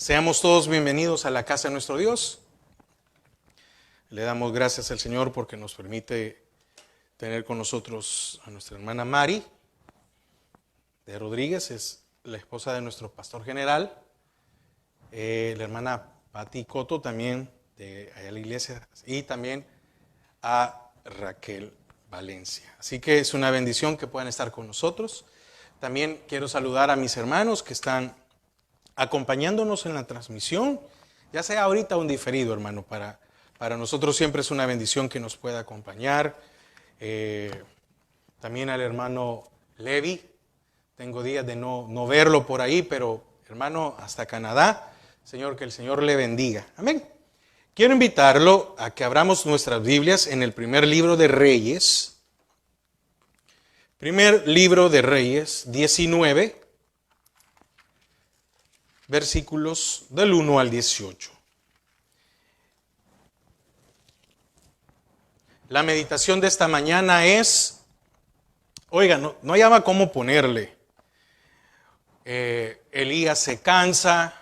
Seamos todos bienvenidos a la casa de nuestro Dios. Le damos gracias al Señor porque nos permite tener con nosotros a nuestra hermana Mari de Rodríguez, es la esposa de nuestro pastor general. La hermana Pati Coto también de allá la iglesia, y también a Raquel Valencia. Así que es una bendición que puedan estar con nosotros. También quiero saludar a mis hermanos que están acompañándonos en la transmisión, ya sea ahorita o en diferido, hermano. Para nosotros siempre es una bendición que nos pueda acompañar. También al hermano Levi, tengo días de no verlo por ahí, pero hermano, hasta Canadá, Señor, que el Señor le bendiga. Amén. Quiero invitarlo a que abramos nuestras Biblias en el primer libro de Reyes. Primer libro de Reyes, 19, versículos del 1 al 18. La meditación de esta mañana es, oiga, no hallaba cómo ponerle. Elías se cansa.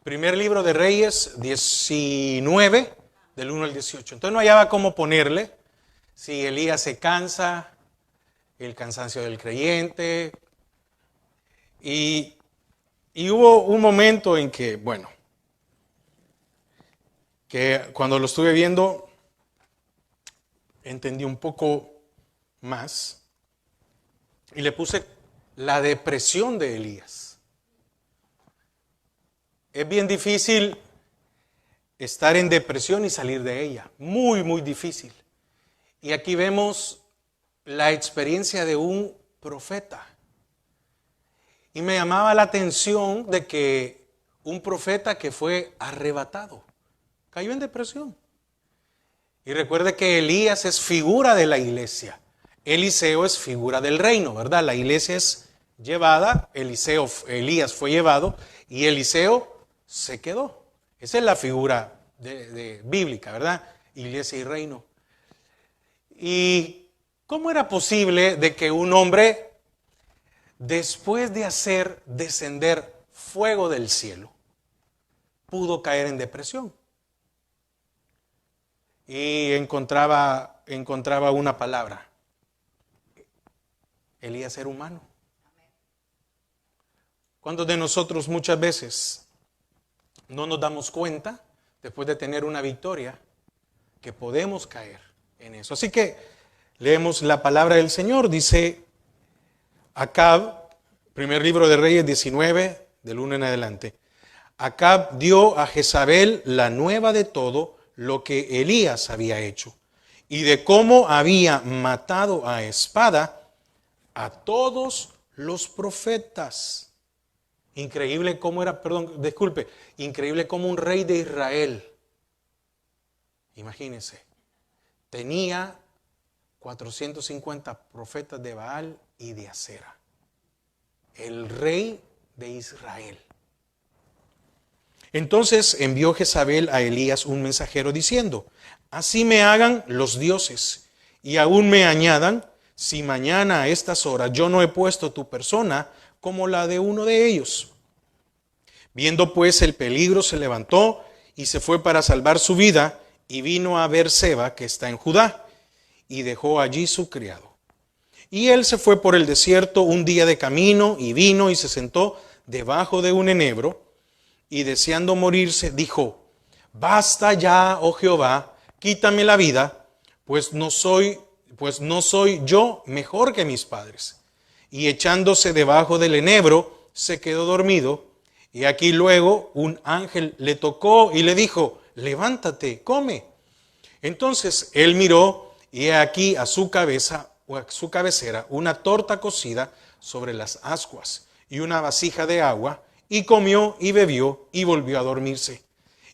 Primer libro de Reyes, 19, del 1 al 18. Entonces no hallaba cómo ponerle. Si Elías se cansa, el cansancio del creyente. Y hubo un momento en que, bueno, que cuando lo estuve viendo, entendí un poco más y le puse la depresión de Elías. Es bien difícil estar en depresión y salir de ella, muy, muy difícil. Y aquí vemos la experiencia de un profeta. Y me llamaba la atención de que un profeta que fue arrebatado cayó en depresión. Y recuerde que Elías es figura de la iglesia. Eliseo es figura del reino, ¿verdad? La iglesia es llevada, Elías fue llevado y Eliseo se quedó. Esa es la figura bíblica, ¿verdad? Iglesia y reino. ¿Y cómo era posible de que un hombre, después de hacer descender fuego del cielo, pudo caer en depresión? Y encontraba una palabra: Elías era humano. ¿Cuántos de nosotros muchas veces no nos damos cuenta, después de tener una victoria, que podemos caer en eso? Así que leemos la palabra del Señor. Dice Acab, primer libro de Reyes 19, del 1 en adelante. Acab dio a Jezabel la nueva de todo lo que Elías había hecho y de cómo había matado a espada a todos los profetas. Increíble cómo era, increíble cómo un rey de Israel, imagínense, tenía 450 profetas de Baal y de Acera. El rey de Israel. Entonces envió Jezabel a Elías un mensajero diciendo: así me hagan los dioses y aún me añadan, si mañana a estas horas yo no he puesto tu persona como la de uno de ellos. Viendo pues el peligro, se levantó y se fue para salvar su vida, y vino a Beerseba, que está en Judá, y dejó allí su criado. Y él se fue por el desierto un día de camino, y vino y se sentó debajo de un enebro, y deseando morirse, dijo: basta ya, oh Jehová, quítame la vida, pues no soy yo mejor que mis padres. Y echándose debajo del enebro, se quedó dormido. Y aquí luego un ángel le tocó y le dijo: levántate, come. Entonces él miró, y he aquí a su cabecera una torta cocida sobre las ascuas y una vasija de agua, y comió y bebió y volvió a dormirse.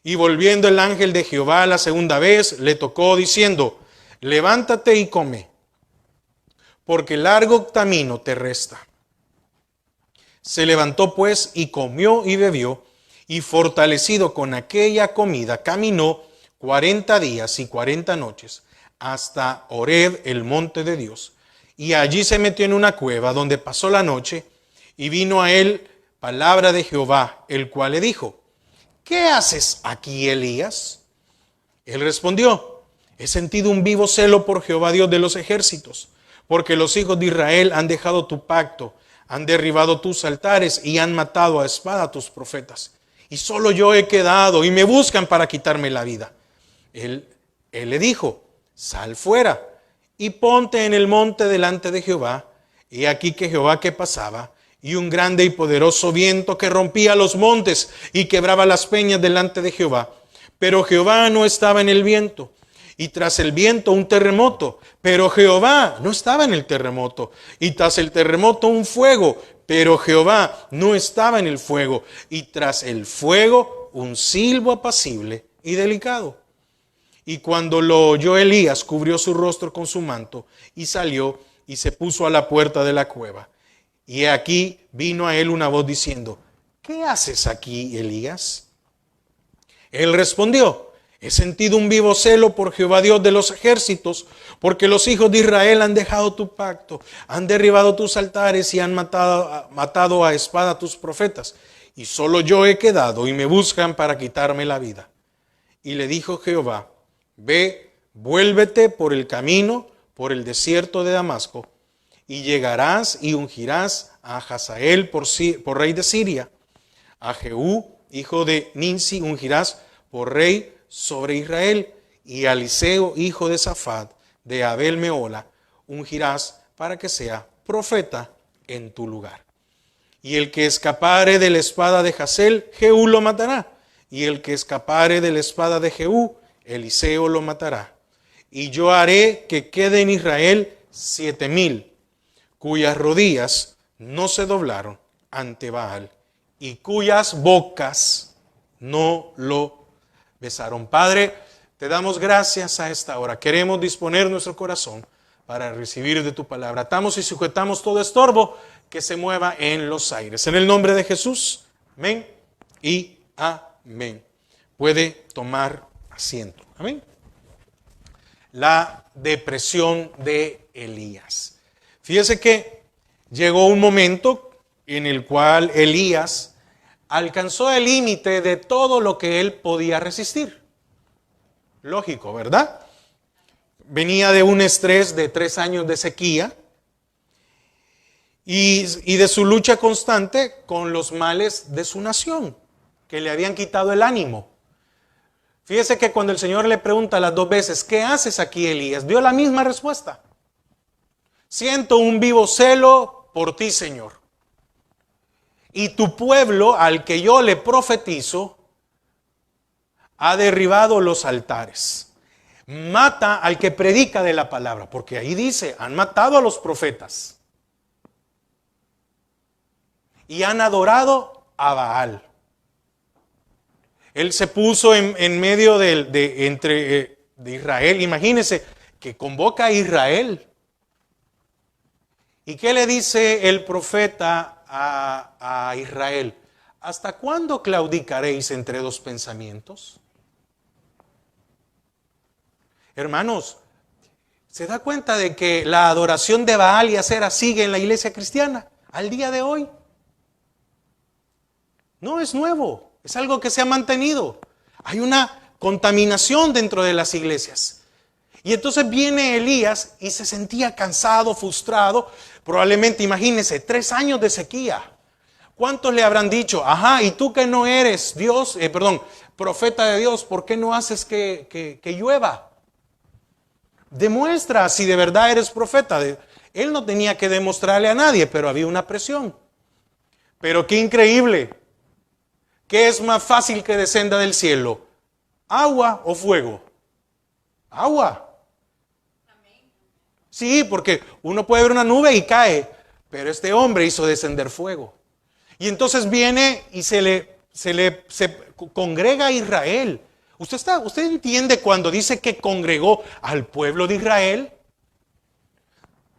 Y volviendo el ángel de Jehová la segunda vez, le tocó diciendo: levántate y come, porque largo camino te resta. Se levantó pues y comió y bebió, y fortalecido con aquella comida, caminó 40 días y 40 noches hasta Horeb, el monte de Dios. Y allí se metió en una cueva donde pasó la noche, y vino a él palabra de Jehová, el cual le dijo: ¿qué haces aquí, Elías? Él respondió: he sentido un vivo celo por Jehová Dios de los ejércitos, porque los hijos de Israel han dejado tu pacto, han derribado tus altares y han matado a espada a tus profetas. Y solo yo he quedado y me buscan para quitarme la vida. Él le dijo: sal fuera y ponte en el monte delante de Jehová. Y aquí que Jehová que pasaba, y un grande y poderoso viento que rompía los montes y quebraba las peñas delante de Jehová. Pero Jehová no estaba en el viento. Y tras el viento un terremoto, pero Jehová no estaba en el terremoto. Y tras el terremoto un fuego, pero Jehová no estaba en el fuego. Y tras el fuego un silbo apacible y delicado. Y cuando lo oyó Elías, cubrió su rostro con su manto y salió y se puso a la puerta de la cueva. Y aquí vino a él una voz diciendo: ¿qué haces aquí, Elías? Él respondió: he sentido un vivo celo por Jehová Dios de los ejércitos, porque los hijos de Israel han dejado tu pacto, han derribado tus altares y han matado a espada a tus profetas. Y solo yo he quedado y me buscan para quitarme la vida. Y le dijo Jehová: ve, vuélvete por el camino, por el desierto de Damasco, y llegarás y ungirás a Hazael por rey de Siria. A Jehú, hijo de Ninsi, ungirás por rey sobre Israel, y a Eliseo, hijo de Safat, de Abel Meola, ungirás para que sea profeta en tu lugar. Y el que escapare de la espada de Hazael, Jehú lo matará. Y el que escapare de la espada de Jehú, Eliseo lo matará. Y yo haré que quede en Israel 7,000, cuyas rodillas no se doblaron ante Baal, y cuyas bocas no lo besaron. Padre, te damos gracias a esta hora. Queremos disponer nuestro corazón para recibir de tu palabra. Atamos y sujetamos todo estorbo que se mueva en los aires. En el nombre de Jesús, amén y amén. Puede tomar asiento. Amén. La depresión de Elías. Fíjese que llegó un momento en el cual Elías alcanzó el límite de todo lo que él podía resistir. Lógico, ¿verdad? Venía de un estrés de 3 años de sequía y de su lucha constante con los males de su nación, que le habían quitado el ánimo. Fíjese que cuando el Señor le pregunta las 2 veces: ¿qué haces aquí, Elías?, dio la misma respuesta: siento un vivo celo por ti, Señor. Y tu pueblo, al que yo le profetizo, ha derribado los altares. Mata al que predica de la palabra, porque ahí dice: han matado a los profetas. Y han adorado a Baal. Él se puso en medio de Israel. Imagínense que convoca a Israel. ¿Y qué le dice el profeta a Israel? ¿Hasta cuándo claudicaréis entre 2 pensamientos? Hermanos, ¿se da cuenta de que la adoración de Baal y Acera sigue en la iglesia cristiana al día de hoy? No es nuevo, es algo que se ha mantenido. Hay una contaminación dentro de las iglesias. Y entonces viene Elías y se sentía cansado, frustrado. Probablemente, imagínense, 3 años de sequía. ¿Cuántos le habrán dicho: ajá, y tú que no eres profeta de Dios, ¿por qué no haces que llueva? Demuestra si de verdad eres profeta. Él no tenía que demostrarle a nadie, pero había una presión. Pero qué increíble. ¿Qué es más fácil que descenda del cielo? ¿Agua o fuego? Agua. Sí, porque uno puede ver una nube y cae, pero este hombre hizo descender fuego. Y entonces viene y se congrega a Israel. ¿Usted entiende cuando dice que congregó al pueblo de Israel?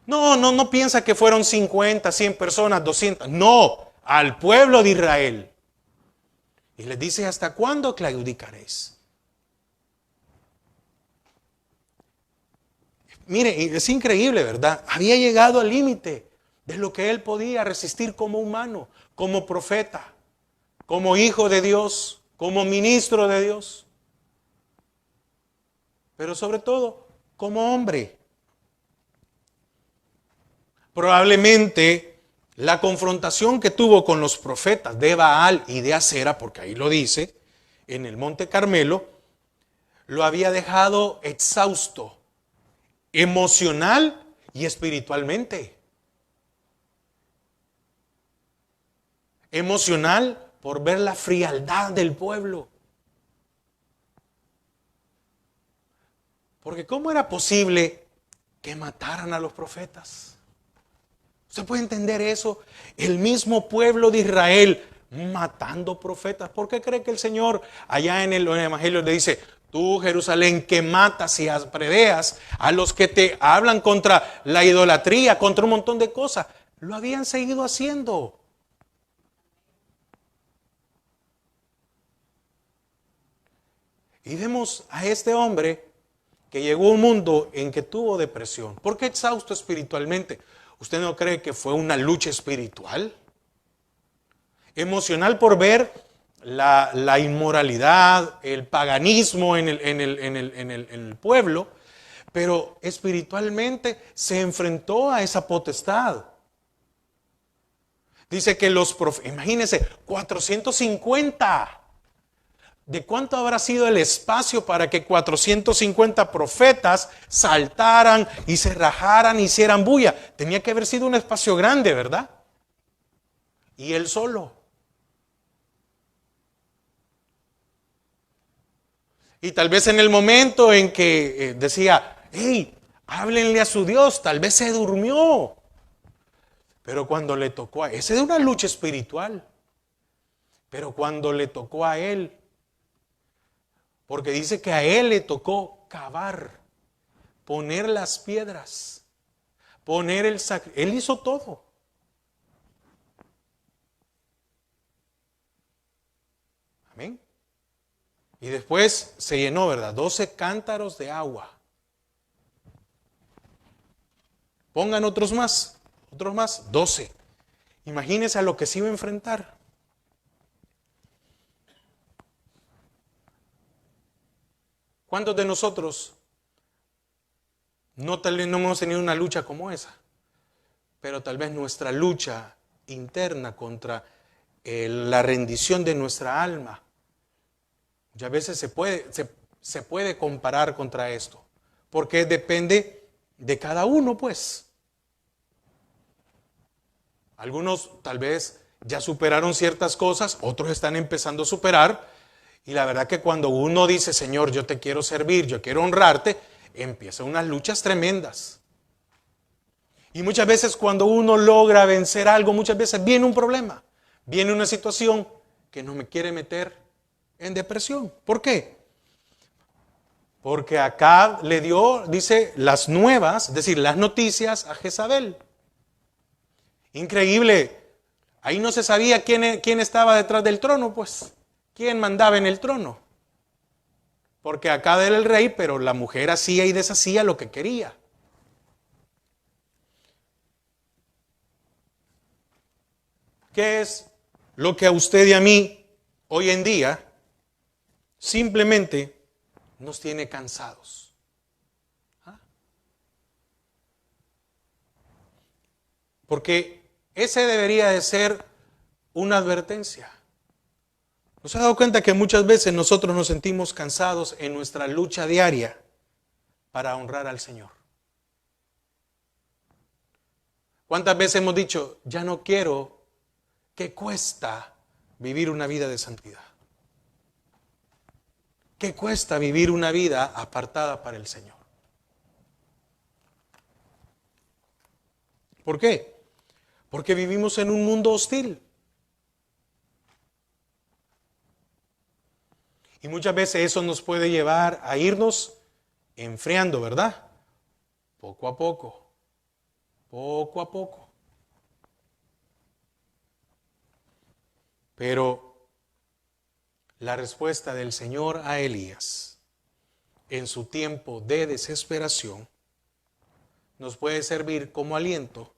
No piensa que fueron 50, 100 personas, 200. No, al pueblo de Israel. Y les dice: ¿hasta cuándo claudicaréis? Mire, es increíble, ¿verdad? Había llegado al límite de lo que él podía resistir como humano, como profeta, como hijo de Dios, como ministro de Dios, pero sobre todo como hombre. Probablemente la confrontación que tuvo con los profetas de Baal y de Acera, porque ahí lo dice, en el Monte Carmelo, lo había dejado exhausto, emocional y espiritualmente. Emocional por ver la frialdad del pueblo. Porque ¿cómo era posible que mataran a los profetas? ¿Usted puede entender eso? El mismo pueblo de Israel matando profetas. ¿Por qué cree que el Señor allá en el Evangelio le dice, tú Jerusalén que matas y apredeas a los que te hablan contra la idolatría, contra un montón de cosas? Lo habían seguido haciendo. Y vemos a este hombre que llegó a un mundo en que tuvo depresión. ¿Por qué exhausto espiritualmente? ¿Usted no cree que fue una lucha espiritual? Emocional por ver la inmoralidad, el paganismo en el pueblo, pero espiritualmente se enfrentó a esa potestad. Dice que los profetas, imagínense, 450. ¿De cuánto habrá sido el espacio para que 450 profetas saltaran y se rajaran, hicieran bulla? Tenía que haber sido un espacio grande, ¿verdad? Y él solo. Y tal vez en el momento en que decía, hey, háblenle a su Dios, tal vez se durmió. Pero cuando le tocó a él, esa es una lucha espiritual. Pero cuando le tocó a él, porque dice que a él le tocó cavar, poner las piedras, poner el sacrificio. Él hizo todo. Amén. Y después se llenó, ¿verdad? 12 cántaros de agua. Pongan otros más, 12. Imagínense a lo que se iba a enfrentar. ¿Cuántos de nosotros tal vez no hemos tenido una lucha como esa? Pero tal vez nuestra lucha interna contra la rendición de nuestra alma, ya a veces se puede comparar contra esto, porque depende de cada uno, pues. Algunos tal vez ya superaron ciertas cosas, otros están empezando a superar. Y la verdad que cuando uno dice, Señor, yo te quiero servir, yo quiero honrarte, empiezan unas luchas tremendas. Y muchas veces cuando uno logra vencer algo, muchas veces viene un problema, viene una situación que no me quiere meter en depresión. ¿Por qué? Porque Acab le dio, dice, las nuevas, es decir, las noticias a Jezabel. Increíble. Ahí no se sabía quién estaba detrás del trono, pues. ¿Quién mandaba en el trono? Porque Acab era el rey, pero la mujer hacía y deshacía lo que quería. ¿Qué es lo que a usted y a mí hoy en día simplemente nos tiene cansados? ¿Ah? Porque ese debería de ser una advertencia. ¿No se ha dado cuenta que muchas veces nosotros nos sentimos cansados en nuestra lucha diaria para honrar al Señor? ¿Cuántas veces hemos dicho, ya no quiero, qué cuesta vivir una vida de santidad? ¿Qué cuesta vivir una vida apartada para el Señor? ¿Por qué? Porque vivimos en un mundo hostil. Y muchas veces eso nos puede llevar a irnos enfriando, ¿verdad? Poco a poco, poco a poco. Pero la respuesta del Señor a Elías en su tiempo de desesperación nos puede servir como aliento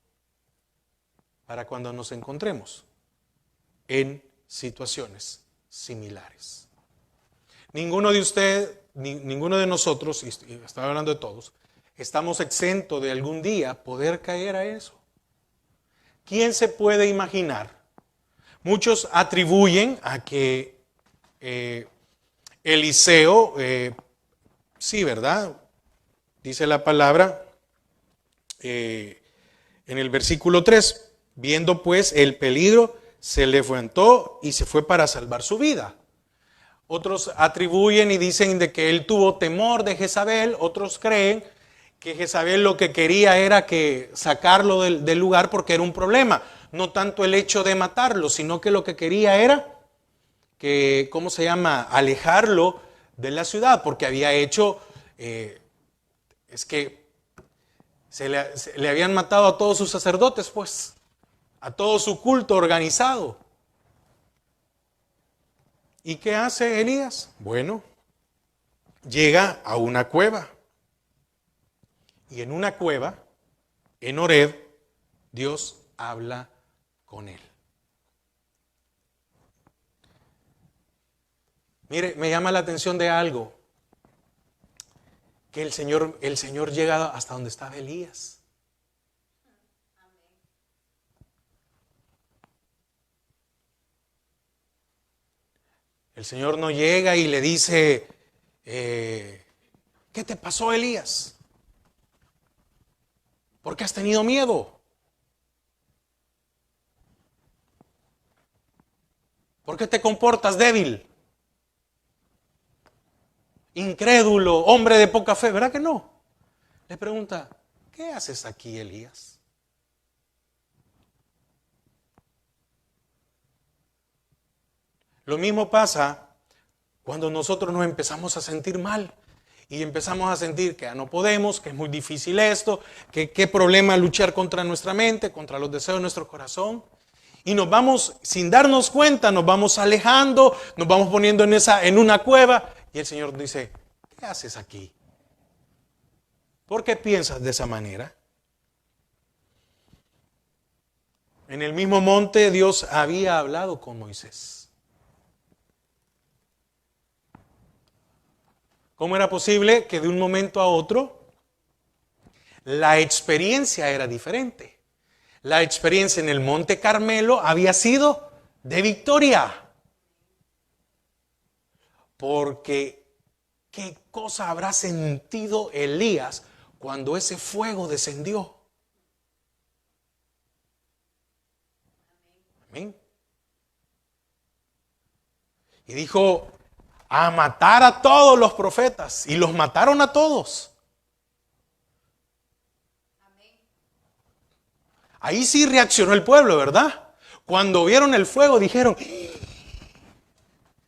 para cuando nos encontremos en situaciones similares. Ninguno de ustedes, ninguno de nosotros, y estoy hablando de todos, estamos exentos de algún día poder caer a eso. ¿Quién se puede imaginar? Muchos atribuyen a que Eliseo, sí, ¿verdad? Dice la palabra en el versículo 3, viendo pues el peligro, se levantó y se fue para salvar su vida. Otros atribuyen y dicen de que él tuvo temor de Jezabel. Otros creen que Jezabel lo que quería era que sacarlo del lugar porque era un problema. No tanto el hecho de matarlo, sino que lo que quería era que, alejarlo de la ciudad, porque había hecho, es que se le habían matado a todos sus sacerdotes, pues, a todo su culto organizado. ¿Y qué hace Elías? Bueno, llega a una cueva. Y en una cueva, en Horeb, Dios habla con él. Mire, me llama la atención de algo, que el Señor llega hasta donde estaba Elías. El Señor no llega y le dice, ¿qué te pasó, Elías? ¿Por qué has tenido miedo? ¿Por qué te comportas débil? Incrédulo, hombre de poca fe, ¿verdad que no? Le pregunta, ¿qué haces aquí, Elías? Lo mismo pasa cuando nosotros nos empezamos a sentir mal y empezamos a sentir que ya no podemos, que es muy difícil esto, que qué problema luchar contra nuestra mente, contra los deseos de nuestro corazón. Y nos vamos, sin darnos cuenta, nos vamos alejando, nos vamos poniendo en una cueva. Y el Señor dice, ¿qué haces aquí? ¿Por qué piensas de esa manera? En el mismo monte Dios había hablado con Moisés. ¿Cómo era posible que de un momento a otro la experiencia era diferente? La experiencia en el Monte Carmelo había sido de victoria. Porque ¿qué cosa habrá sentido Elías cuando ese fuego descendió? Amén. Y dijo, a matar a todos los profetas. Y los mataron a todos. Ahí sí reaccionó el pueblo, ¿verdad? Cuando vieron el fuego dijeron,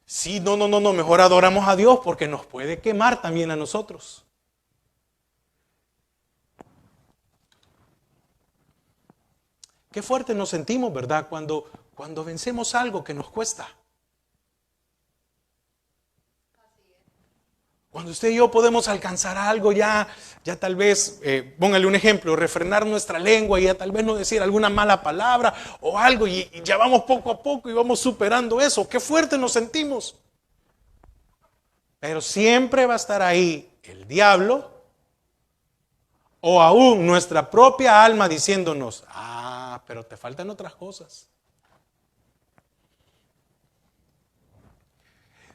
sí, no, mejor adoramos a Dios porque nos puede quemar también a nosotros. Qué fuerte nos sentimos, ¿verdad? Cuando vencemos algo que nos cuesta. Cuando usted y yo podemos alcanzar algo ya tal vez, póngale un ejemplo, refrenar nuestra lengua y ya tal vez no decir alguna mala palabra o algo y ya vamos poco a poco y vamos superando eso. Qué fuerte nos sentimos. Pero siempre va a estar ahí el diablo o aún nuestra propia alma diciéndonos, pero te faltan otras cosas.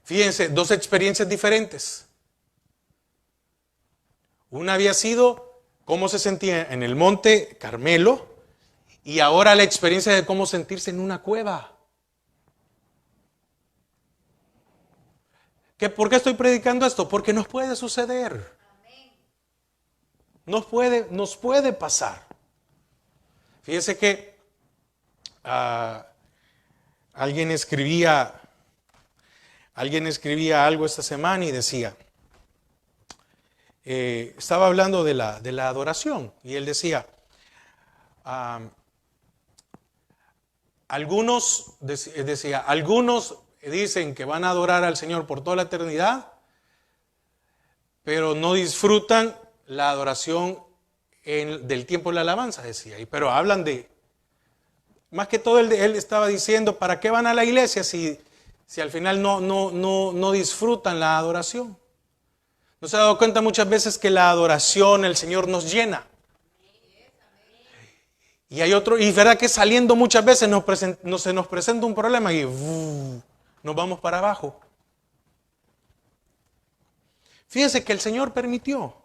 Fíjense, dos experiencias diferentes. Una había sido cómo se sentía en el Monte Carmelo y ahora la experiencia de cómo sentirse en una cueva. ¿Por qué estoy predicando esto? Porque nos puede suceder. Nos puede pasar. Fíjese que alguien escribía algo esta semana y decía, estaba hablando de la adoración y él decía, algunos dicen que van a adorar al Señor por toda la eternidad, pero no disfrutan la adoración del tiempo de la alabanza, decía, pero hablan de Más que todo él estaba diciendo, ¿para qué van a la iglesia si al final no disfrutan la adoración? ¿No se ha dado cuenta muchas veces que la adoración, el Señor nos llena? Y hay otro, y verdad que saliendo muchas veces se nos presenta un problema y nos vamos para abajo. Fíjense que el Señor permitió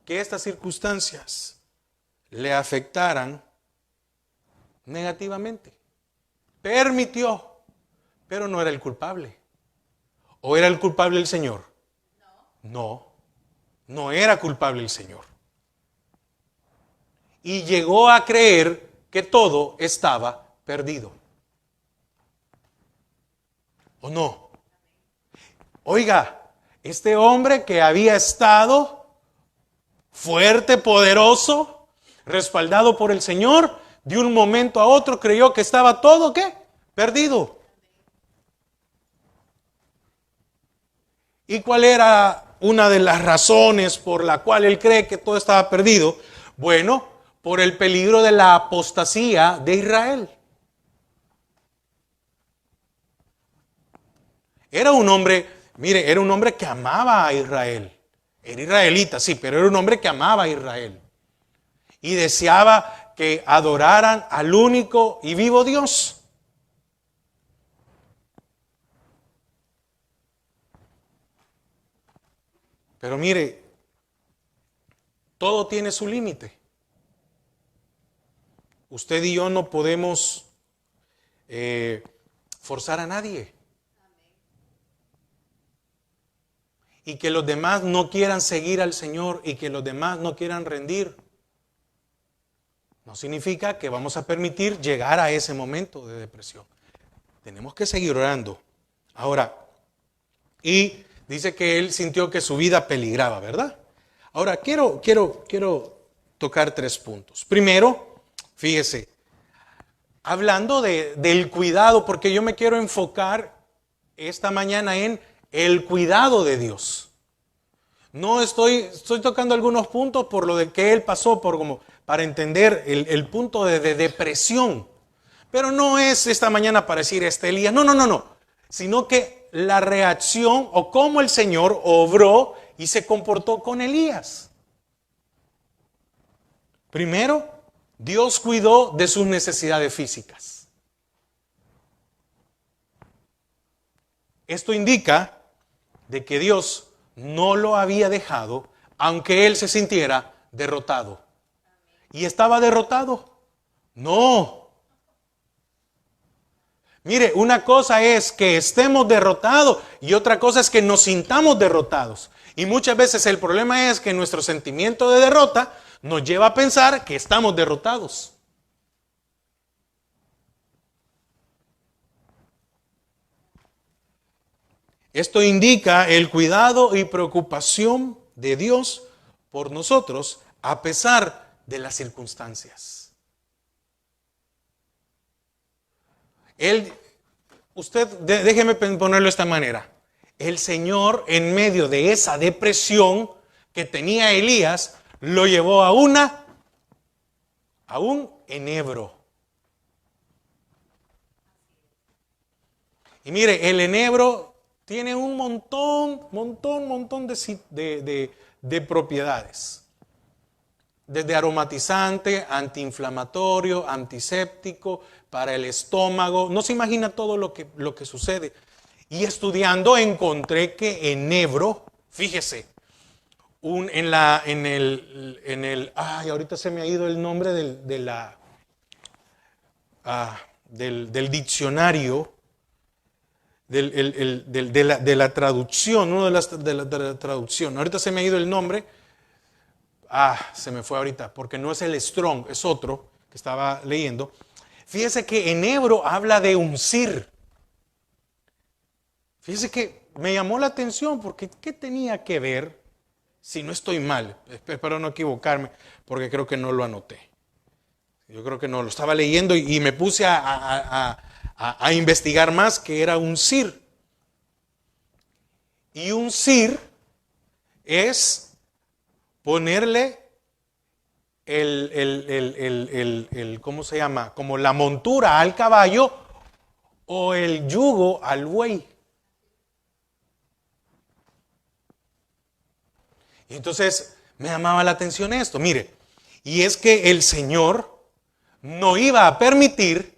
que estas circunstancias le afectaran negativamente. Permitió, pero no era el culpable. ¿O era el culpable el Señor? No, no era culpable el Señor. Y llegó a creer que todo estaba perdido. ¿O no? Oiga, este hombre que había estado fuerte, poderoso, respaldado por el Señor, de un momento a otro creyó que estaba todo, ¿qué? Perdido. ¿Y cuál era una de las razones por la cual él cree que todo estaba perdido? Bueno, por el peligro de la apostasía de Israel. Era un hombre, mire, era un hombre que amaba a Israel. Era israelita, sí, pero era un hombre que amaba a Israel. Y deseaba que adoraran al único y vivo Dios. Pero mire, todo tiene su límite. Usted y yo no podemos forzar a nadie. Y que los demás no quieran seguir al Señor y que los demás no quieran rendir, no significa que vamos a permitir llegar a ese momento de depresión. Tenemos que seguir orando. Ahora, y dice que él sintió que su vida peligraba, ¿verdad? Ahora, quiero tocar 3 puntos. Primero, fíjese, hablando del cuidado, porque yo me quiero enfocar esta mañana en el cuidado de Dios. No estoy tocando algunos puntos por lo de que él pasó, para entender el punto de depresión. Pero no es esta mañana para decir Elías, no. Sino que la reacción o cómo el Señor obró y se comportó con Elías. Primero, Dios cuidó de sus necesidades físicas. Esto indica de que Dios no lo había dejado, aunque él se sintiera derrotado. ¿Y estaba derrotado? No. Mire, una cosa es que estemos derrotados y otra cosa es que nos sintamos derrotados. Y muchas veces el problema es que nuestro sentimiento de derrota nos lleva a pensar que estamos derrotados. Esto indica el cuidado y preocupación de Dios por nosotros a pesar de las circunstancias. Déjeme ponerlo de esta manera. El Señor, en medio de esa depresión que tenía Elías, lo llevó a un enebro. Y mire, el enebro tiene un montón de propiedades. Desde aromatizante, antiinflamatorio, antiséptico, para el estómago. No se imagina todo lo que sucede. Y estudiando encontré que enebro, fíjese, ahorita se me ha ido el nombre del diccionario, de la traducción, uno de la traducción. Ahorita se me ha ido el nombre. Se me fue ahorita, porque no es el Strong, es otro que estaba leyendo. Fíjese que enebro habla de uncir. Fíjese que me llamó la atención, porque ¿qué tenía que ver? Si no estoy mal, espero no equivocarme, porque creo que no lo anoté. Yo creo que no, lo estaba leyendo y me puse a investigar más que era uncir. Y uncir es ponerle ¿cómo se llama? Como la montura al caballo o el yugo al buey. Y entonces me llamaba la atención esto, mire, y es que el Señor no iba a permitir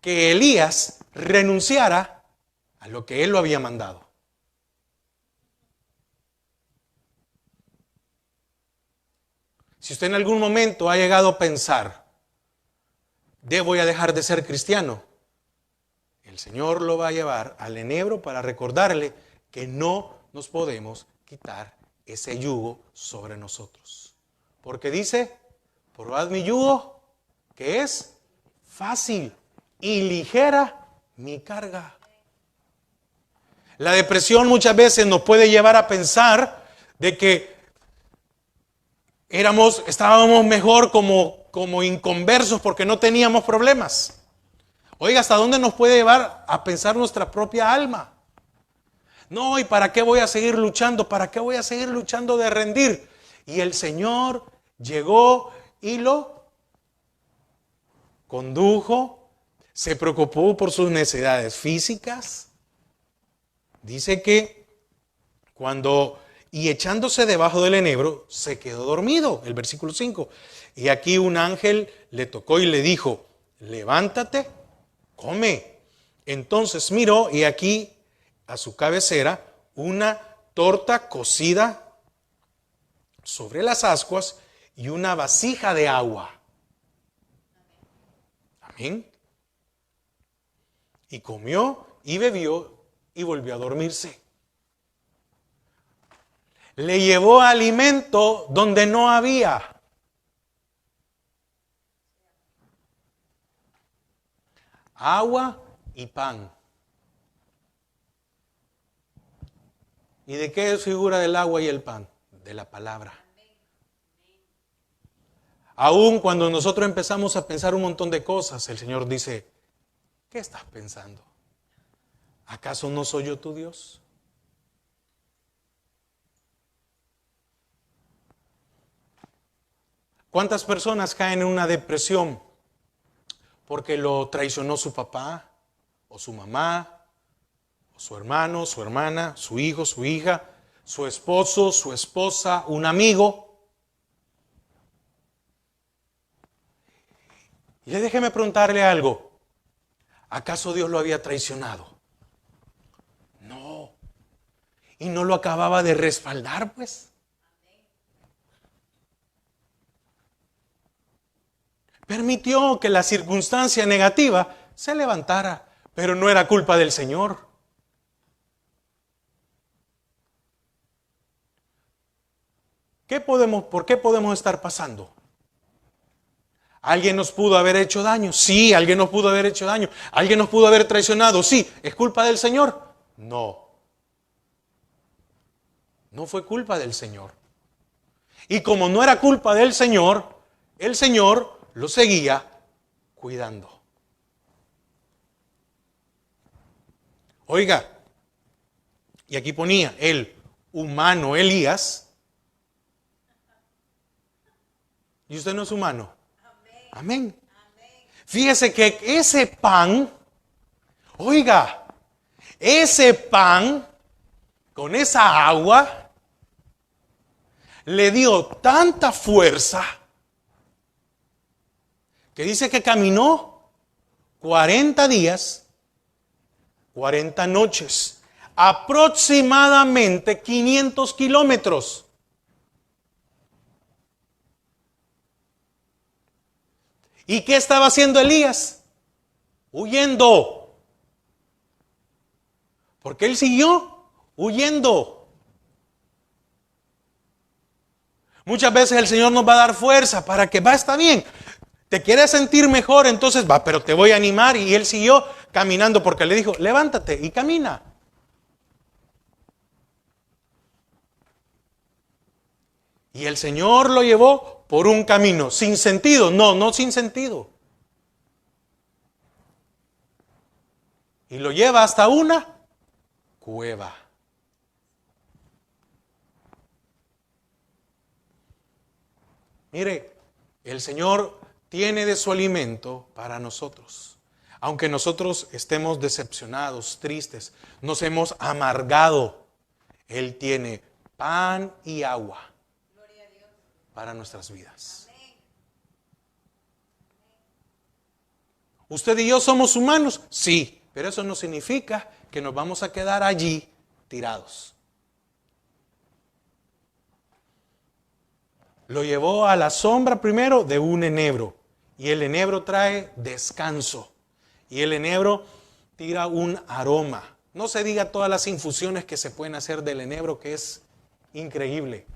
que Elías renunciara a lo que él lo había mandado. Si usted en algún momento ha llegado a pensar, voy a dejar de ser cristiano, el Señor lo va a llevar al enebro para recordarle que no nos podemos quitar ese yugo sobre nosotros. Porque dice, probad mi yugo, que es fácil y ligera mi carga. La depresión muchas veces nos puede llevar a pensar de que estábamos mejor como inconversos porque no teníamos problemas. Oiga, ¿hasta dónde nos puede llevar a pensar nuestra propia alma? No, ¿y para qué voy a seguir luchando? ¿Para qué voy a seguir luchando de rendir? Y el Señor llegó y lo condujo, se preocupó por sus necesidades físicas. Dice que y echándose debajo del enebro, se quedó dormido, el versículo 5. Y aquí un ángel le tocó y le dijo, levántate, come. Entonces miró y aquí a su cabecera una torta cocida sobre las ascuas y una vasija de agua. Amén. Y comió y bebió y volvió a dormirse. Le llevó alimento donde no había. Agua y pan. ¿Y de qué es figura del agua y el pan? De la palabra. Aún cuando nosotros empezamos a pensar un montón de cosas, el Señor dice, ¿qué estás pensando? ¿Acaso no soy yo tu Dios? ¿Cuántas personas caen en una depresión porque lo traicionó su papá o su mamá o su hermano, su hermana, su hijo, su hija, su esposo, su esposa, un amigo? Y déjeme preguntarle algo. ¿Acaso Dios lo había traicionado? No. Y no lo acababa de respaldar, pues. Permitió que la circunstancia negativa se levantara, pero no era culpa del Señor. ¿Por qué podemos estar pasando? ¿Alguien nos pudo haber hecho daño? Sí, alguien nos pudo haber hecho daño. ¿Alguien nos pudo haber traicionado? Sí. ¿Es culpa del Señor? No. No fue culpa del Señor. Y como no era culpa del Señor, el Señor lo seguía cuidando. Oiga, y aquí ponía el humano Elías. ¿Y usted no es humano? Amén. Fíjese que ese pan, oiga, ese pan con esa agua le dio tanta fuerza que dice que caminó 40 días, 40 noches, aproximadamente 500 kilómetros. ¿Y qué estaba haciendo Elías? Huyendo. Porque él siguió huyendo. Muchas veces el Señor nos va a dar fuerza para que está bien. ¿Te quieres sentir mejor? Entonces va, pero te voy a animar. Y él siguió caminando porque le dijo, levántate y camina. Y el Señor lo llevó por un camino sin sentido. No sin sentido. Y lo lleva hasta una cueva. Mire, El Señor tiene de su alimento para nosotros. Aunque nosotros estemos decepcionados, tristes, nos hemos amargado, Él tiene pan y agua para nuestras vidas. ¿Usted y yo somos humanos? Sí, pero eso no significa que nos vamos a quedar allí tirados. Lo llevó a la sombra primero de un enebro. Y el enebro trae descanso. Y el enebro tira un aroma. No se diga todas las infusiones que se pueden hacer del enebro, que es increíble.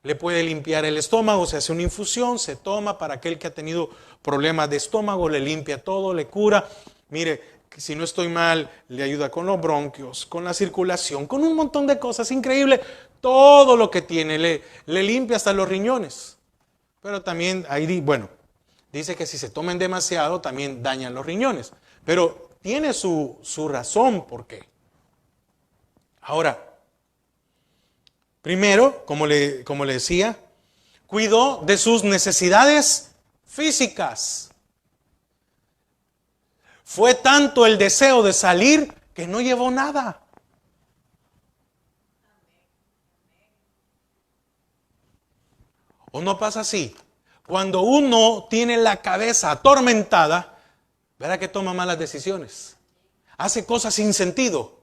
Le puede limpiar el estómago, se hace una infusión, se toma para aquel que ha tenido problemas de estómago, le limpia todo, le cura. Mire, si no estoy mal, le ayuda con los bronquios, con la circulación, con un montón de cosas. Increíble. Todo lo que tiene, le limpia hasta los riñones. Pero también, dice que si se tomen demasiado, también dañan los riñones. Pero tiene su razón por qué. Ahora, primero, como le decía, cuidó de sus necesidades físicas. Fue tanto el deseo de salir que no llevó nada. ¿O no pasa así? Cuando uno tiene la cabeza atormentada, verá que toma malas decisiones. Hace cosas sin sentido.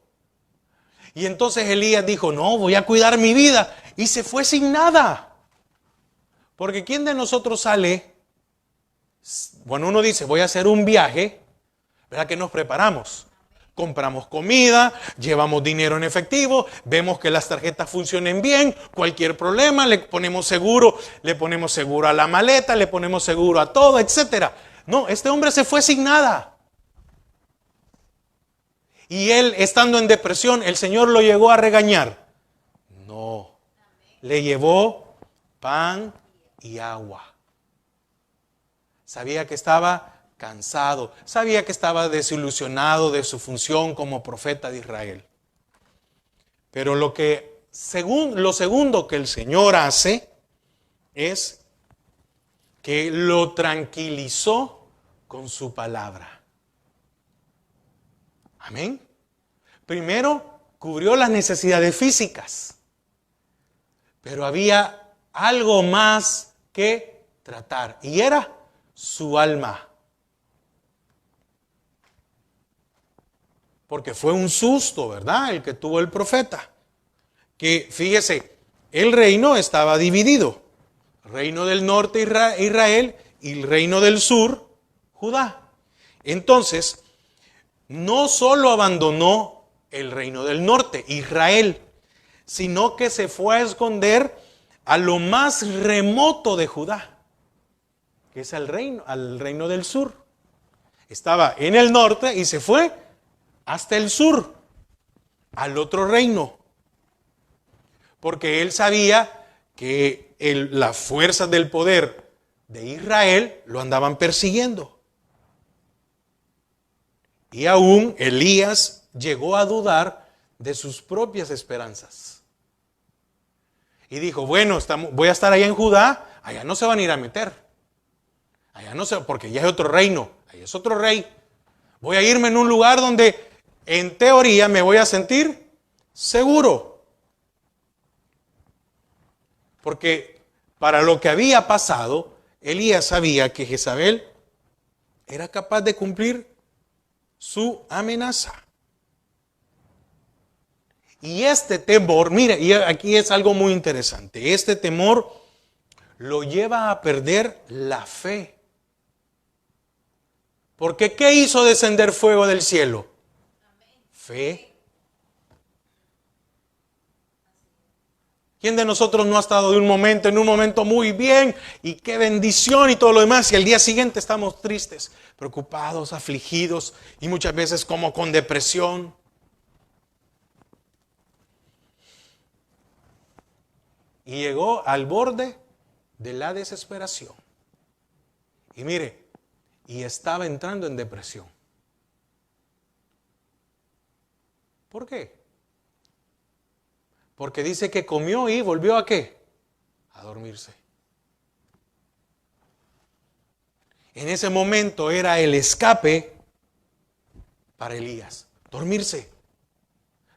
Y entonces Elías dijo, no, voy a cuidar mi vida. Y se fue sin nada. Porque ¿quién de nosotros sale? Bueno, uno dice, voy a hacer un viaje. ¿Verdad que nos preparamos? Compramos comida, llevamos dinero en efectivo, vemos que las tarjetas funcionen bien, cualquier problema, le ponemos seguro a la maleta, le ponemos seguro a todo, etc. No, este hombre se fue sin nada. Y él, estando en depresión, el Señor lo llegó a regañar. No, le llevó pan y agua. Sabía que estaba cansado, sabía que estaba desilusionado de su función como profeta de Israel. Pero lo segundo que el Señor hace es que lo tranquilizó con su palabra. Amén. Primero cubrió las necesidades físicas, pero había algo más que tratar, y era su alma. Porque fue un susto, ¿verdad?, el que tuvo el profeta. Que fíjese, el reino estaba dividido. Reino del norte Israel y el reino del sur Judá. Entonces, no solo abandonó el reino del norte, Israel, sino que se fue a esconder a lo más remoto de Judá, que es al reino del sur. Estaba en el norte y se fue hasta el sur, al otro reino, porque él sabía que las fuerzas del poder de Israel lo andaban persiguiendo. Y aún Elías llegó a dudar de sus propias esperanzas. Y dijo, bueno, voy a estar allá en Judá, allá no se van a ir a meter. Allá no se, porque ya es otro reino, allá es otro rey. Voy a irme en un lugar donde en teoría me voy a sentir seguro. Porque para lo que había pasado, Elías sabía que Jezabel era capaz de cumplir su amenaza. Y este temor, mire, y aquí es algo muy interesante, este temor lo lleva a perder la fe. Porque ¿qué hizo descender fuego del cielo? Fe. ¿Quién de nosotros no ha estado en un momento muy bien y qué bendición y todo lo demás, y al día siguiente estamos tristes, preocupados, afligidos y muchas veces como con depresión? Y llegó al borde de la desesperación. Y mire, y estaba entrando en depresión. ¿Por qué? Porque dice que comió y volvió ¿a qué? A dormirse. En ese momento era el escape para Elías. Dormirse.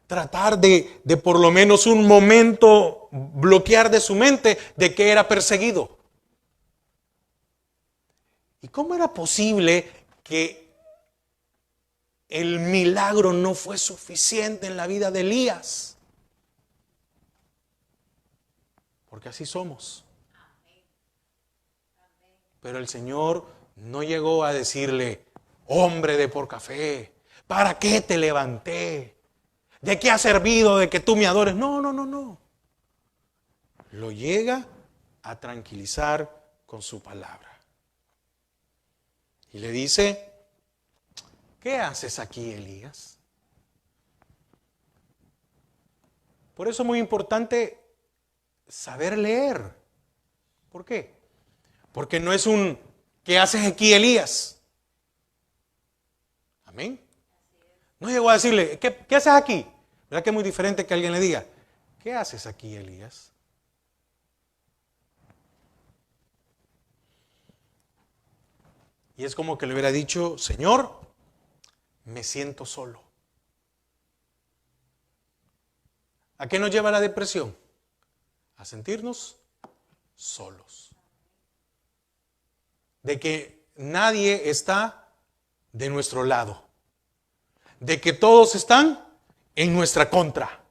Tratar de por lo menos un momento bloquear de su mente de que era perseguido. ¿Y cómo era posible que el milagro no fue suficiente en la vida de Elías? Porque así somos. Pero el Señor no llegó a decirle: hombre de poca fe, ¿para qué te levanté? ¿De qué ha servido de que tú me adores? No, no, no, no. Lo llega a tranquilizar con su palabra. Y le dice: ¿qué haces aquí, Elías? Por eso es muy importante saber leer. ¿Por qué? Porque no es un ¿qué haces aquí, Elías? Amén. No llegó a decirle: ¿qué haces aquí? ¿Verdad que es muy diferente que alguien le diga: ¿qué haces aquí, Elías? Y es como que le hubiera dicho: Señor, me siento solo. ¿A qué nos lleva la depresión? A sentirnos solos. De que nadie está de nuestro lado. De que todos están en nuestra contra.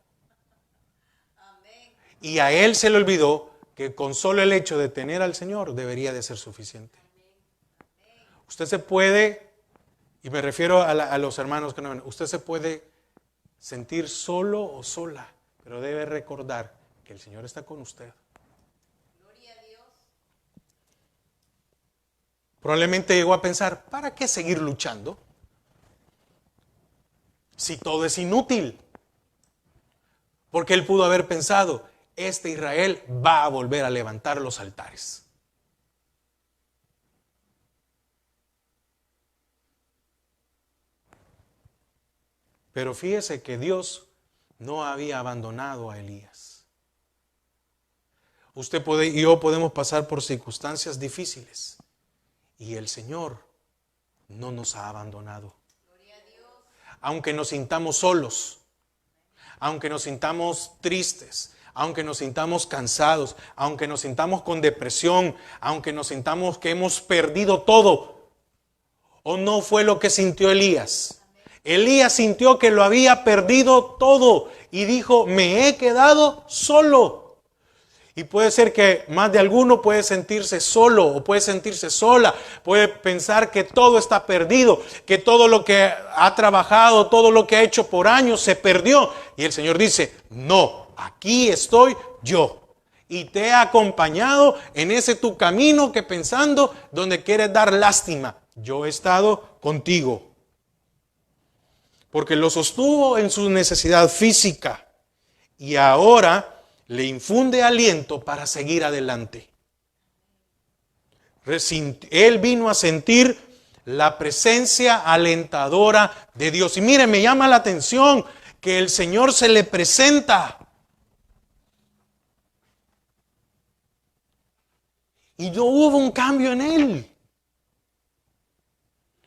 Y a él se le olvidó que con solo el hecho de tener al Señor debería de ser suficiente. Usted se puede, y me refiero a los hermanos que no ven, usted se puede sentir solo o sola, pero debe recordar que el Señor está con usted. Gloria a Dios. Probablemente llegó a pensar: ¿para qué seguir luchando? Si todo es inútil. Porque él pudo haber pensado: este Israel va a volver a levantar los altares. Pero fíjese que Dios no había abandonado a Elías. Usted y yo podemos pasar por circunstancias difíciles y el Señor no nos ha abandonado. Aunque nos sintamos solos, aunque nos sintamos tristes, aunque nos sintamos cansados, aunque nos sintamos con depresión, aunque nos sintamos que hemos perdido todo. ¿O no fue lo que sintió Elías? Elías sintió que lo había perdido todo y dijo: me he quedado solo. Y puede ser que más de alguno puede sentirse solo o puede sentirse sola, puede pensar que todo está perdido, que todo lo que ha trabajado, todo lo que ha hecho por años se perdió. Y el Señor dice: no, aquí estoy yo. Y te he acompañado en ese tu camino que pensando donde quieres dar lástima. Yo he estado contigo. Porque lo sostuvo en su necesidad física y ahora le infunde aliento para seguir adelante. Él vino a sentir la presencia alentadora de Dios. Y mire, me llama la atención que el Señor se le presenta. Y no hubo un cambio en él.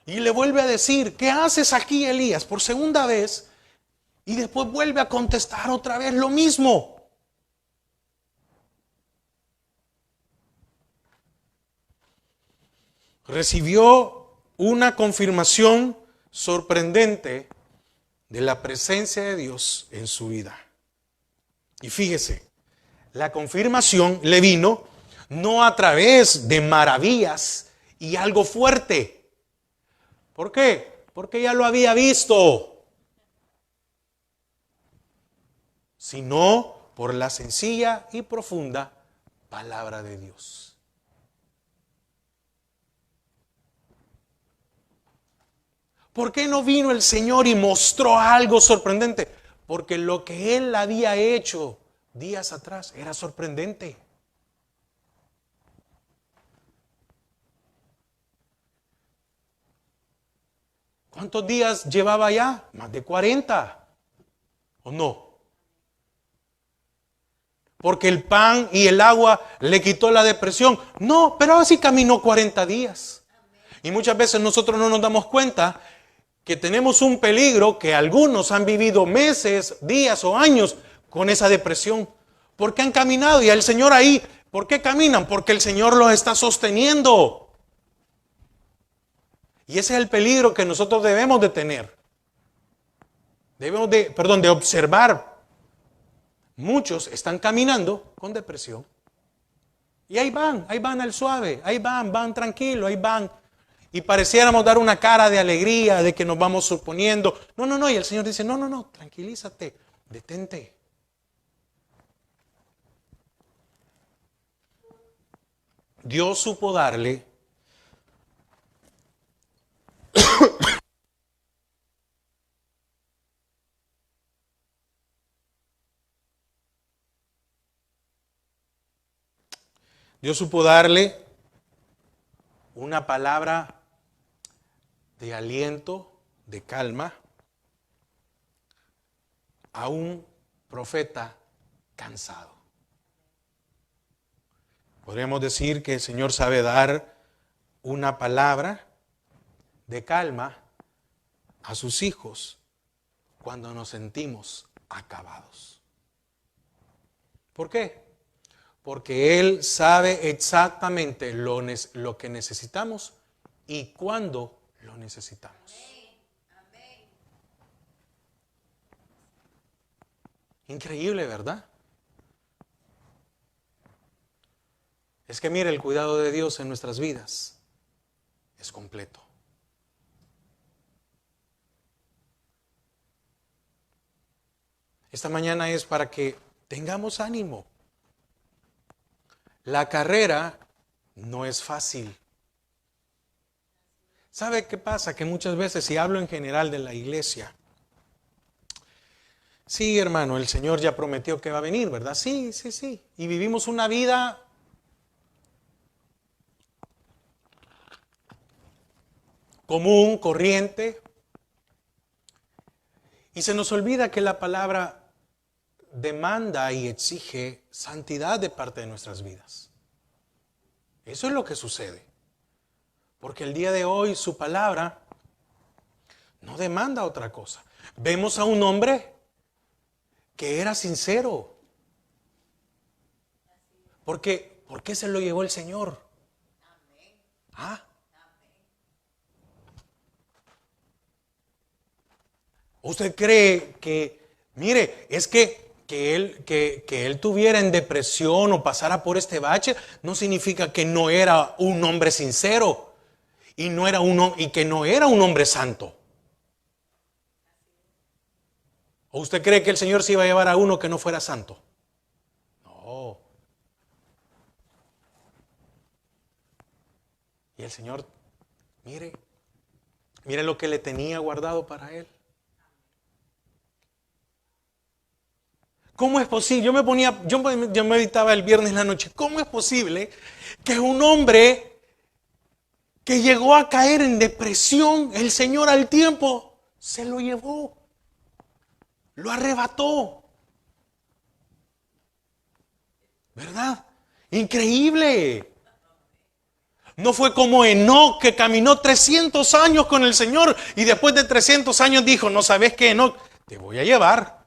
Y le vuelve a decir: ¿qué haces aquí, Elías? Por segunda vez. Y después vuelve a contestar otra vez lo mismo. Recibió una confirmación sorprendente de la presencia de Dios en su vida. Y fíjese, la confirmación le vino no a través de maravillas y algo fuerte. ¿Por qué? Porque ya lo había visto. Sino por la sencilla y profunda palabra de Dios. ¿Por qué no vino el Señor y mostró algo sorprendente? Porque lo que Él había hecho días atrás era sorprendente. ¿Cuántos días llevaba ya? Más de 40. ¿O no? Porque el pan y el agua le quitó la depresión. No, pero así caminó 40 días. Y muchas veces nosotros no nos damos cuenta que tenemos un peligro, que algunos han vivido meses, días o años con esa depresión. Porque han caminado y el Señor ahí, ¿por qué caminan? Porque el Señor los está sosteniendo. Y ese es el peligro que nosotros debemos de tener. De observar. Muchos están caminando con depresión. Y ahí van al suave, ahí van tranquilo, ahí van. Y pareciéramos dar una cara de alegría, de que nos vamos suponiendo. No, y el Señor dice, no, tranquilízate, detente. Dios supo darle una palabra de aliento, de calma, a un profeta cansado. Podríamos decir que el Señor sabe dar una palabra de calma a sus hijos cuando nos sentimos acabados. ¿Por qué? Porque Él sabe exactamente lo que necesitamos y cuándo lo necesitamos. Increíble, ¿verdad? Es que mire, el cuidado de Dios en nuestras vidas es completo. Esta mañana es para que tengamos ánimo. La carrera no es fácil. ¿Sabe qué pasa? Que muchas veces, si hablo en general de la iglesia, sí, hermano, el Señor ya prometió que va a venir, ¿verdad? Sí. Y vivimos una vida común, corriente, y se nos olvida que la palabra demanda y exige santidad de parte de nuestras vidas. Eso es lo que sucede. Porque el día de hoy su palabra no demanda otra cosa. Vemos a un hombre que era sincero. ¿Por qué se lo llevó el Señor? ¿Ah? ¿Usted cree que, mire, es que él tuviera en depresión o pasara por este bache, no significa que no era un hombre sincero y que no era un hombre santo? ¿O usted cree que el Señor se iba a llevar a uno que no fuera santo? No. Y el Señor, mire lo que le tenía guardado para él. ¿Cómo es posible? Yo meditaba el viernes en la noche. ¿Cómo es posible que un hombre que llegó a caer en depresión, el Señor al tiempo se lo llevó, lo arrebató? ¿Verdad? Increíble. No fue como Enoc, que caminó 300 años con el Señor y después de 300 años dijo, no sabes qué, Enoc, te voy a llevar.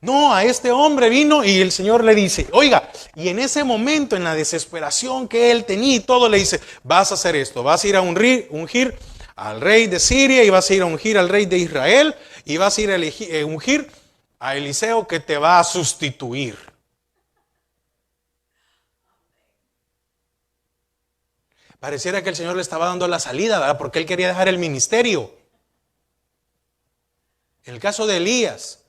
No, a este hombre vino y el Señor le dice, oiga, y en ese momento, en la desesperación que él tenía y todo, le dice, vas a hacer esto, vas a ir a ungir al rey de Siria y vas a ir a ungir al rey de Israel y vas a ir a ungir a Eliseo, que te va a sustituir. Pareciera que el Señor le estaba dando la salida, ¿verdad? Porque él quería dejar el ministerio. En el caso de Elías,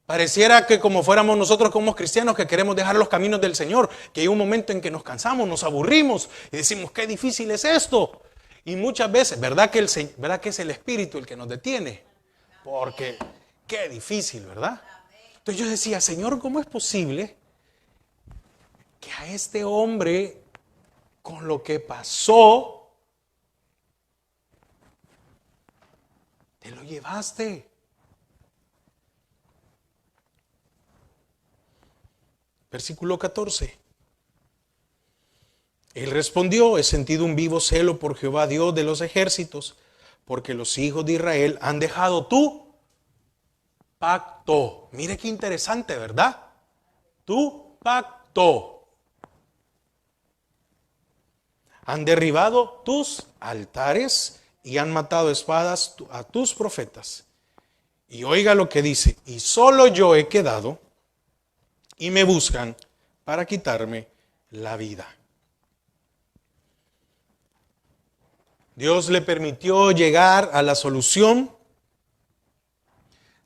pareciera que como fuéramos nosotros como cristianos que queremos dejar los caminos del Señor, que hay un momento en que nos cansamos, nos aburrimos y decimos, qué difícil es esto. Y muchas veces, ¿verdad que es el Espíritu el que nos detiene? Porque qué difícil, ¿verdad? Entonces yo decía, Señor, ¿cómo es posible que a este hombre, con lo que pasó, te lo llevaste? Versículo 14. Él respondió: he sentido un vivo celo por Jehová Dios de los ejércitos, porque los hijos de Israel han dejado tu pacto. Mire qué interesante, ¿verdad? Tu pacto. Han derribado tus altares y han matado espadas a tus profetas. Y oiga lo que dice: y solo yo he quedado y me buscan para quitarme la vida. Dios le permitió llegar a la solución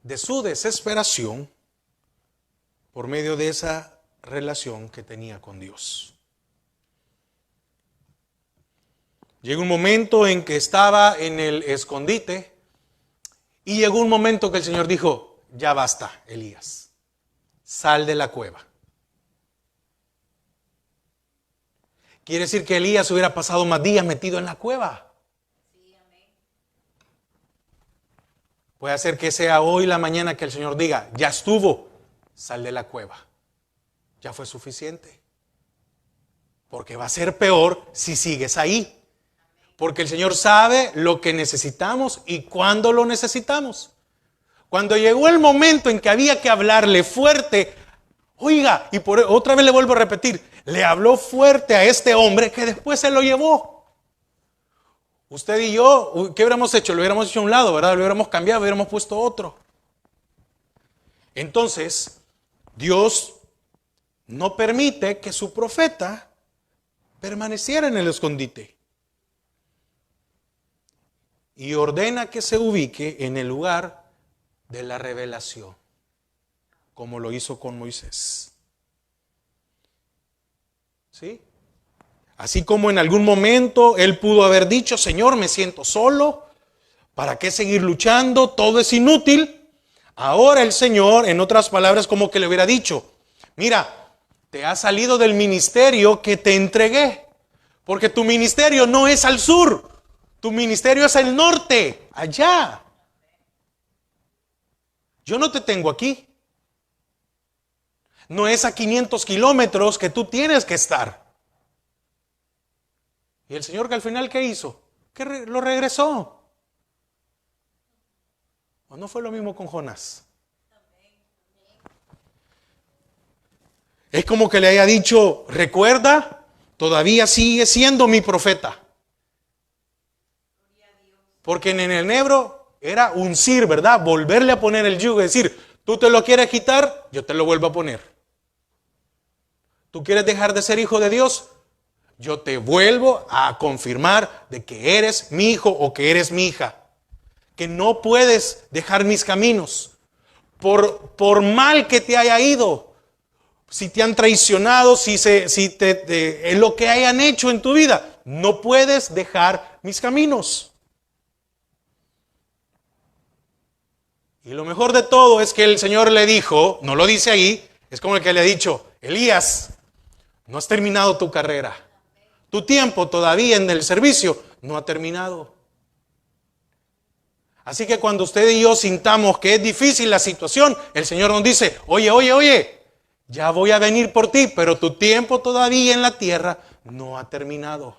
de su desesperación por medio de esa relación que tenía con Dios. Llegó un momento en que estaba en el escondite y llegó un momento que el Señor dijo: ya basta, Elías, sal de la cueva. Quiere decir que Elías hubiera pasado más días metido en la cueva. Puede ser que sea hoy la mañana que el Señor diga: ya estuvo, sal de la cueva. Ya fue suficiente. Porque va a ser peor si sigues ahí. Porque el Señor sabe lo que necesitamos y cuándo lo necesitamos. Cuando llegó el momento en que había que hablarle fuerte, oiga, y otra vez le vuelvo a repetir, le habló fuerte a este hombre que después se lo llevó. Usted y yo, ¿qué hubiéramos hecho? Lo hubiéramos hecho a un lado, ¿verdad? Lo hubiéramos cambiado, lo hubiéramos puesto otro. Entonces, Dios no permite que su profeta permaneciera en el escondite. Y ordena que se ubique en el lugar de la revelación, como lo hizo con Moisés. ¿Sí? Así como en algún momento él pudo haber dicho: Señor, me siento solo, ¿para qué seguir luchando? Todo es inútil. Ahora el Señor, en otras palabras, como que le hubiera dicho: mira, te has salido del ministerio que te entregué, porque tu ministerio no es al sur, tu ministerio es al norte, allá. Yo no te tengo aquí. No es a 500 kilómetros que tú tienes que estar. Y el Señor, que al final, ¿qué hizo? Que lo regresó. ¿O no fue lo mismo con Jonás? Es como que le haya dicho: recuerda, todavía sigue siendo mi profeta. Porque en el Hebro era uncir, ¿verdad? Volverle a poner el yugo, es decir, tú te lo quieres quitar, yo te lo vuelvo a poner. ¿Tú quieres dejar de ser hijo de Dios? Yo te vuelvo a confirmar de que eres mi hijo o que eres mi hija. Que no puedes dejar mis caminos. Por mal que te haya ido, si te han traicionado, en lo que hayan hecho en tu vida, no puedes dejar mis caminos. Y lo mejor de todo es que el Señor le dijo, no lo dice ahí, es como el que le ha dicho: Elías, no has terminado tu carrera. Tu tiempo todavía en el servicio no ha terminado. Así que cuando usted y yo sintamos que es difícil la situación, el Señor nos dice: oye, ya voy a venir por ti, pero tu tiempo todavía en la tierra no ha terminado.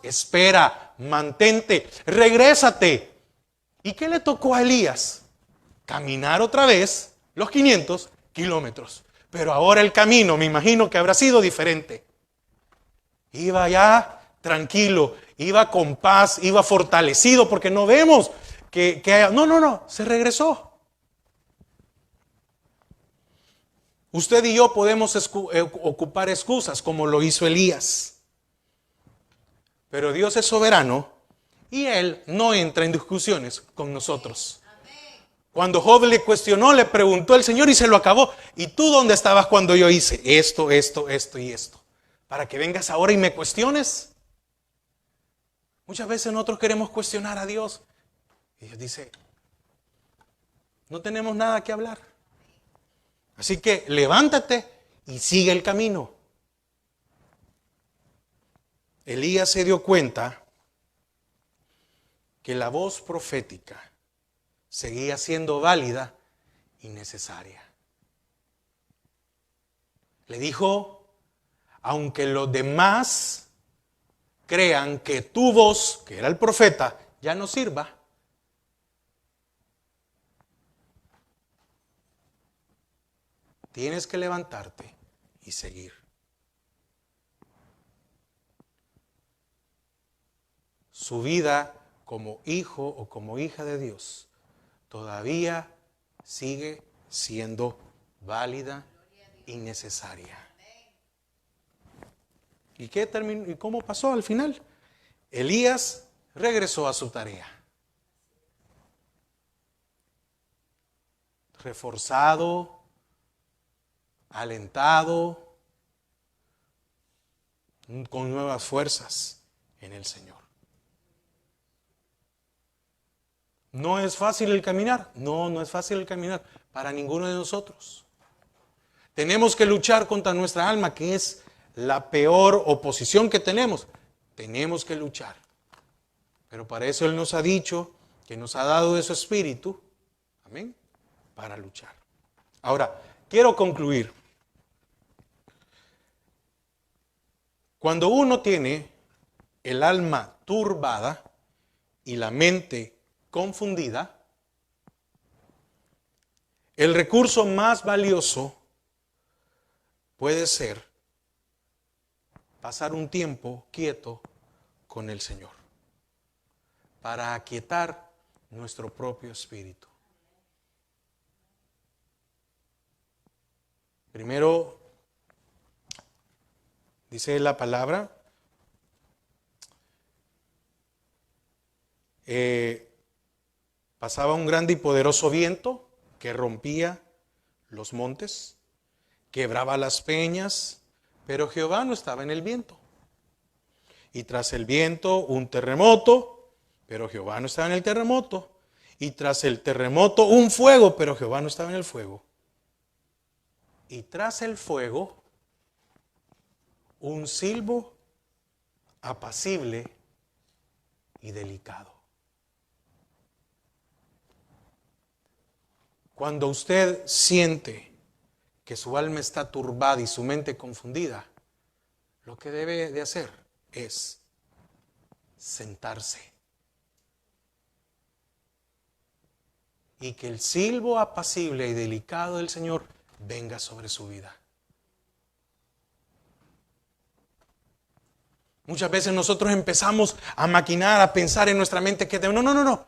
Espera, mantente, regrésate. ¿Y qué le tocó a Elías? Caminar otra vez los 500 kilómetros. Pero ahora el camino, me imagino que habrá sido diferente. Iba ya tranquilo, iba con paz, iba fortalecido, porque no vemos que no, se regresó. Usted y yo podemos ocupar excusas como lo hizo Elías. Pero Dios es soberano y Él no entra en discusiones con nosotros. Cuando Job le cuestionó, le preguntó al Señor y se lo acabó. ¿Y tú dónde estabas cuando yo hice esto y esto? Para que vengas ahora y me cuestiones. Muchas veces nosotros queremos cuestionar a Dios. Y Dios dice: no tenemos nada que hablar. Así que levántate y sigue el camino. Elías se dio cuenta que la voz profética seguía siendo válida y necesaria. Le dijo: aunque los demás crean que tu voz, que era el profeta, ya no sirva. Tienes que levantarte y seguir. Su vida como hijo o como hija de Dios todavía sigue siendo válida y necesaria. ¿Y y cómo pasó al final? Elías regresó a su tarea. Reforzado, alentado, con nuevas fuerzas en el Señor. ¿No es fácil el caminar? No, no es fácil el caminar para ninguno de nosotros. Tenemos que luchar contra nuestra alma, que es la peor oposición que tenemos. Tenemos que luchar. Pero para eso Él nos ha dicho que nos ha dado de su espíritu, amén, para luchar. Ahora, quiero concluir. Cuando uno tiene el alma turbada y la mente confundida, el recurso más valioso puede ser pasar un tiempo quieto con el Señor para aquietar nuestro propio espíritu. Primero, dice la palabra, pasaba un grande y poderoso viento que rompía los montes, quebraba las peñas, pero Jehová no estaba en el viento. Y tras el viento un terremoto, pero Jehová no estaba en el terremoto. Y tras el terremoto un fuego, pero Jehová no estaba en el fuego. Y tras el fuego un silbo apacible y delicado. Cuando usted siente que su alma está turbada y su mente confundida, lo que debe de hacer es sentarse. Y que el silbo apacible y delicado del Señor venga sobre su vida. Muchas veces nosotros empezamos a maquinar, a pensar en nuestra mente que no.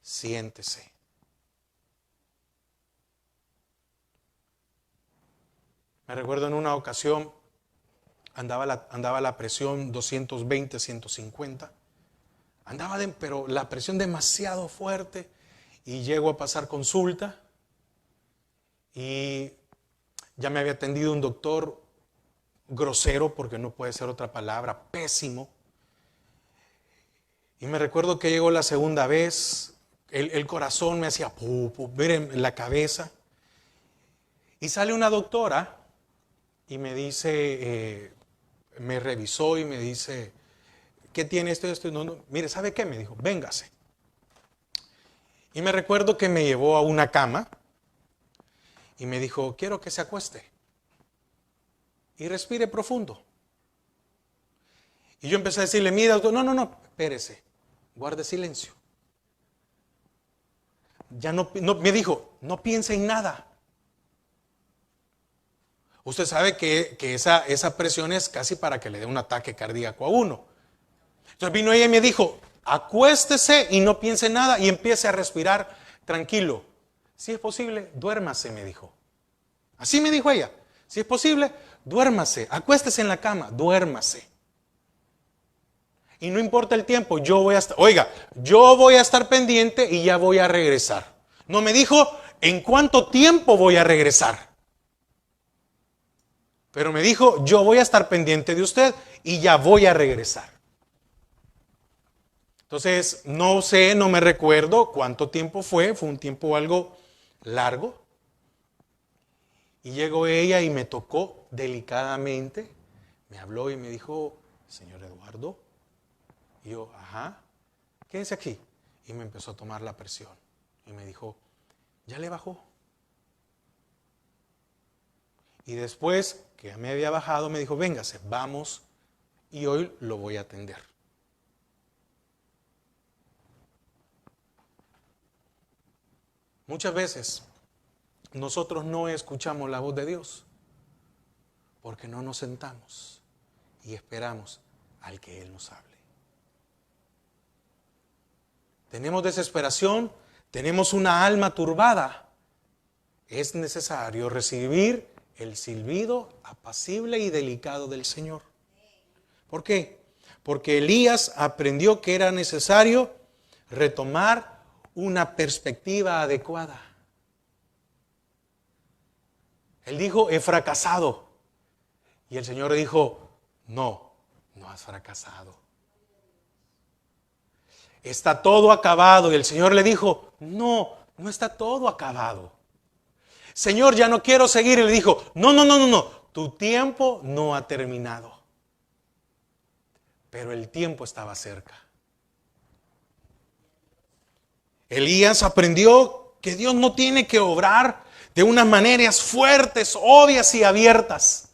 Siéntese. Me recuerdo en una ocasión, andaba la presión 220, 150. Pero la presión demasiado fuerte. Y llego a pasar consulta. Y ya me había atendido un doctor grosero, porque no puede ser otra palabra, pésimo. Y me recuerdo que llegó la segunda vez, el corazón me hacía miren la cabeza. Y sale una doctora y me dice, me revisó y me dice, ¿qué tiene esto? No. Mire, ¿sabe qué? Me dijo, véngase. Y me recuerdo que me llevó a una cama y me dijo, quiero que se acueste y respire profundo. Y yo empecé a decirle, mira, doctor, no, espérese, guarde silencio. Ya no, me dijo, no piense en nada. Usted sabe que esa presión es casi para que le dé un ataque cardíaco a uno. Entonces vino ella y me dijo, acuéstese y no piense en nada y empiece a respirar tranquilo. Si es posible, duérmase, me dijo. Así me dijo ella. Si es posible, duérmase, acuéstese en la cama, duérmase. Y no importa el tiempo, yo voy a estar pendiente y ya voy a regresar. No me dijo en cuánto tiempo voy a regresar. Pero me dijo, yo voy a estar pendiente de usted y ya voy a regresar. Entonces, no sé, no me recuerdo cuánto tiempo fue un tiempo algo largo. Y llegó ella y me tocó delicadamente, me habló y me dijo, señor Eduardo, y yo, ajá, quédese aquí. Y me empezó a tomar la presión y me dijo, ¿ya le bajó? Y después que ya me había bajado, me dijo, véngase, vamos y hoy lo voy a atender. Muchas veces nosotros no escuchamos la voz de Dios porque no nos sentamos y esperamos al que Él nos hable. Tenemos desesperación, tenemos una alma turbada. Es necesario recibir el silbido apacible y delicado del Señor. ¿Por qué? Porque Elías aprendió que era necesario retomar una perspectiva adecuada. Él dijo, he fracasado. Y el Señor dijo, no, no has fracasado. Está todo acabado. Y el Señor le dijo, no, no está todo acabado. Señor, ya no quiero seguir. Y le dijo, no, tu tiempo no ha terminado. Pero el tiempo estaba cerca. Elías aprendió que Dios no tiene que obrar de unas maneras fuertes, obvias y abiertas.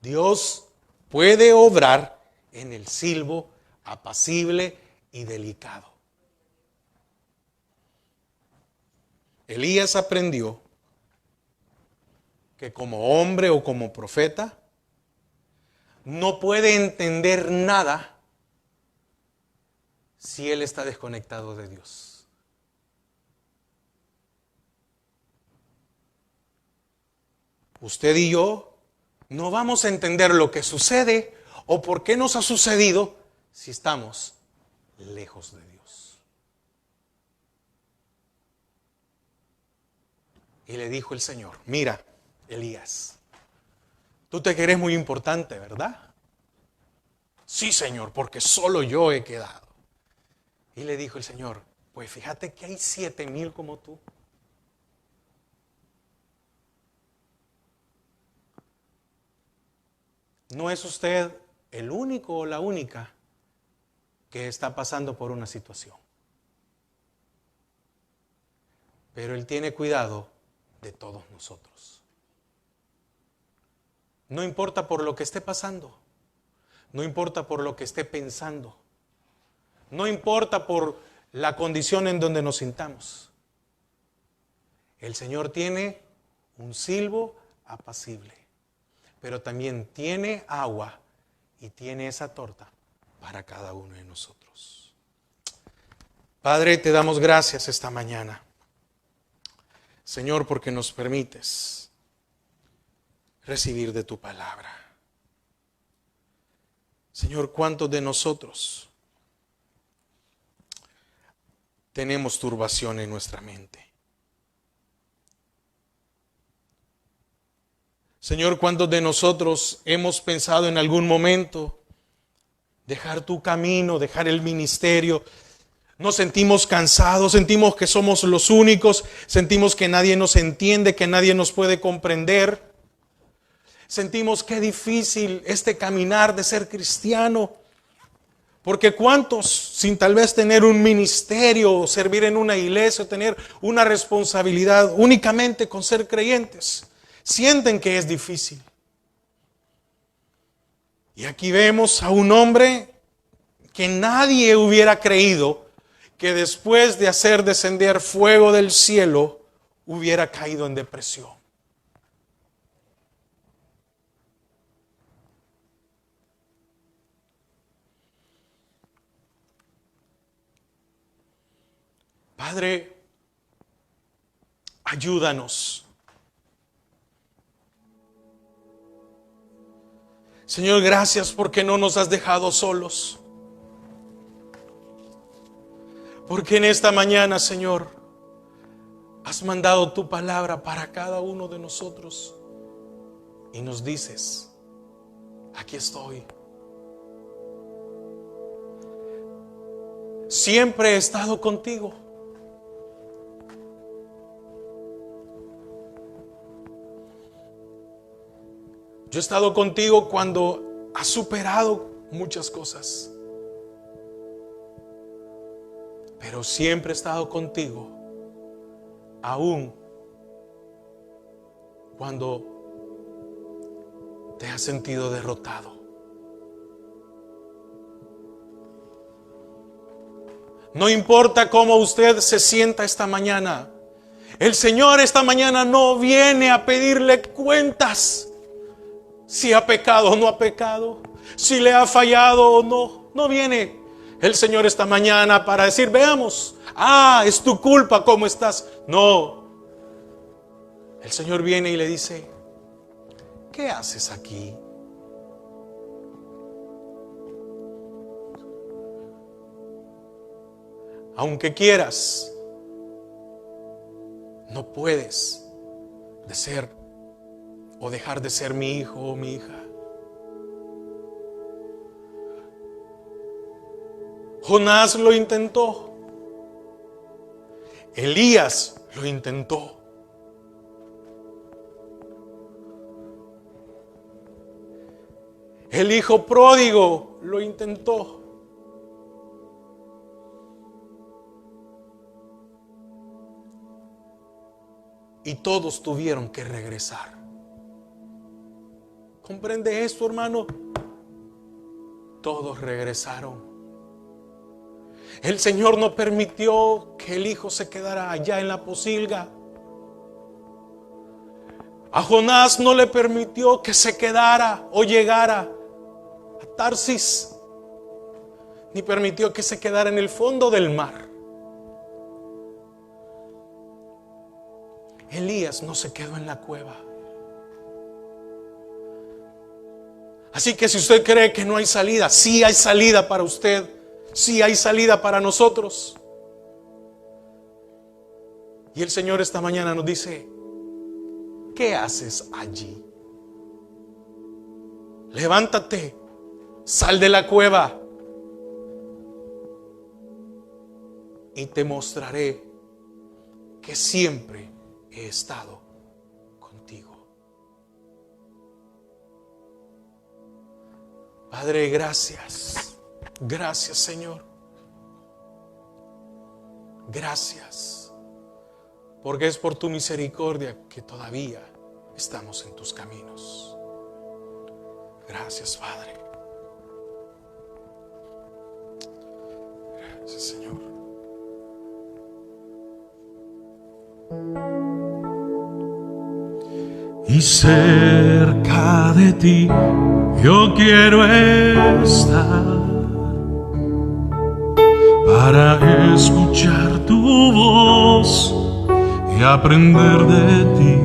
Dios puede obrar en el silbo apacible y delicado. Elías aprendió que como hombre o como profeta no puede entender nada si él está desconectado de Dios. Usted y yo no vamos a entender lo que sucede o por qué nos ha sucedido si estamos lejos de Dios. Y le dijo el Señor, mira, Elías, tú te crees muy importante, ¿verdad? Sí, Señor, porque solo yo he quedado. Y le dijo el Señor, pues fíjate que hay 7,000 como tú. No es usted el único o la única que está pasando por una situación. Pero Él tiene cuidado de todos nosotros. No importa por lo que esté pasando. No importa por lo que esté pensando. No importa por la condición en donde nos sintamos. El Señor tiene un silbo apacible, pero también tiene agua y tiene esa torta para cada uno de nosotros. Padre, te damos gracias esta mañana, Señor, porque nos permites recibir de tu palabra. Señor, ¿cuántos de nosotros tenemos turbación en nuestra mente? Señor, ¿cuántos de nosotros hemos pensado en algún momento dejar tu camino, dejar el ministerio? Nos sentimos cansados, sentimos que somos los únicos, sentimos que nadie nos entiende, que nadie nos puede comprender. Sentimos que difícil este caminar de ser cristiano. Porque cuántos, sin tal vez tener un ministerio, servir en una iglesia, tener una responsabilidad únicamente con ser creyentes, sienten que es difícil. Y aquí vemos a un hombre que nadie hubiera creído que después de hacer descender fuego del cielo hubiera caído en depresión. Padre, ayúdanos. Señor, gracias porque no nos has dejado solos. Porque en esta mañana, Señor, has mandado tu palabra para cada uno de nosotros. Y nos dices, aquí estoy. Siempre he estado contigo. Yo he estado contigo cuando has superado muchas cosas. Pero siempre he estado contigo, aún cuando te has sentido derrotado. No importa cómo usted se sienta esta mañana. El Señor esta mañana no viene a pedirle cuentas. Si ha pecado o no ha pecado. Si le ha fallado o no. No viene el Señor esta mañana para decir, veamos. Es tu culpa, ¿cómo estás? No. El Señor viene y le dice, ¿qué haces aquí? Aunque quieras, no puedes de ser o dejar de ser mi hijo o mi hija. Jonás lo intentó. Elías lo intentó. El hijo pródigo lo intentó. Y todos tuvieron que regresar. ¿Comprende esto, hermano? Todos regresaron. El Señor no permitió que el hijo se quedara allá en la posilga. A Jonás no le permitió que se quedara o llegara a Tarsis, ni permitió que se quedara en el fondo del mar. Elías no se quedó en la cueva. Así que si usted cree que no hay salida, sí hay salida para usted, sí hay salida para nosotros. Y el Señor esta mañana nos dice, ¿qué haces allí? Levántate, sal de la cueva y te mostraré que siempre he estado contigo. Padre, gracias. Gracias, Señor. Gracias. Porque es por tu misericordia que todavía estamos en tus caminos. Gracias, Padre. Gracias, Señor. Y cerca de ti yo quiero estar para escuchar tu voz y aprender de ti.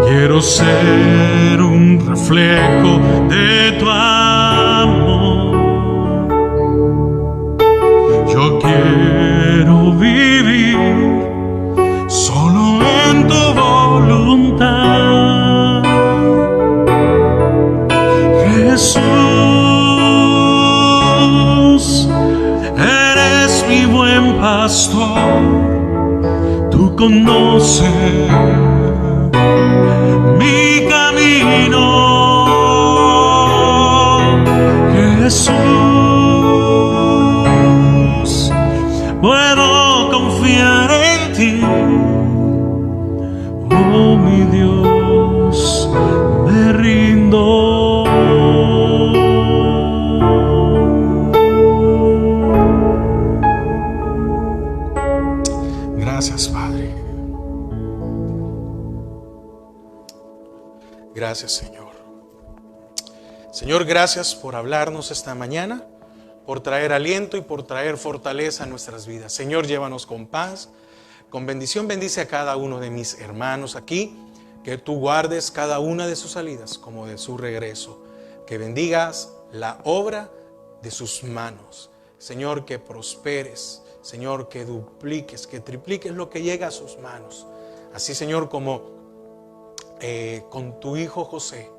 Quiero ser un reflejo de tu amor. Yo quiero vivir solo en tu voluntad, Jesús. Eres mi buen pastor, tú conoces mi camino, Jesús. Puedo confiar en ti, oh mi Dios, me rindo. Gracias, Padre. Gracias, Señor. Señor, gracias por hablarnos esta mañana, por traer aliento y por traer fortaleza a nuestras vidas. Señor, llévanos con paz, con bendición. Bendice a cada uno de mis hermanos aquí, que tú guardes cada una de sus salidas como de su regreso, que bendigas la obra de sus manos. Señor, que prosperes, Señor, que dupliques, que tripliques lo que llega a sus manos. Así, Señor, como con tu hijo José,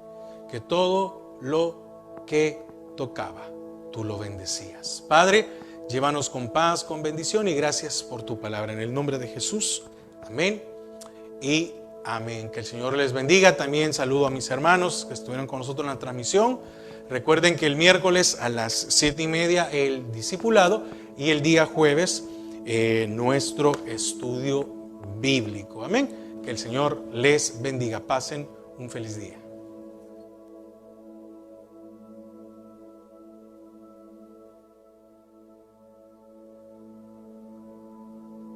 que todo lo que tocaba, tú lo bendecías. Padre, llévanos con paz, con bendición y gracias por tu palabra. En el nombre de Jesús, amén y amén. Que el Señor les bendiga. También saludo a mis hermanos que estuvieron con nosotros en la transmisión. Recuerden que el miércoles a las 7:30 el discipulado y el día jueves nuestro estudio bíblico. Amén. Que el Señor les bendiga. Pasen un feliz día.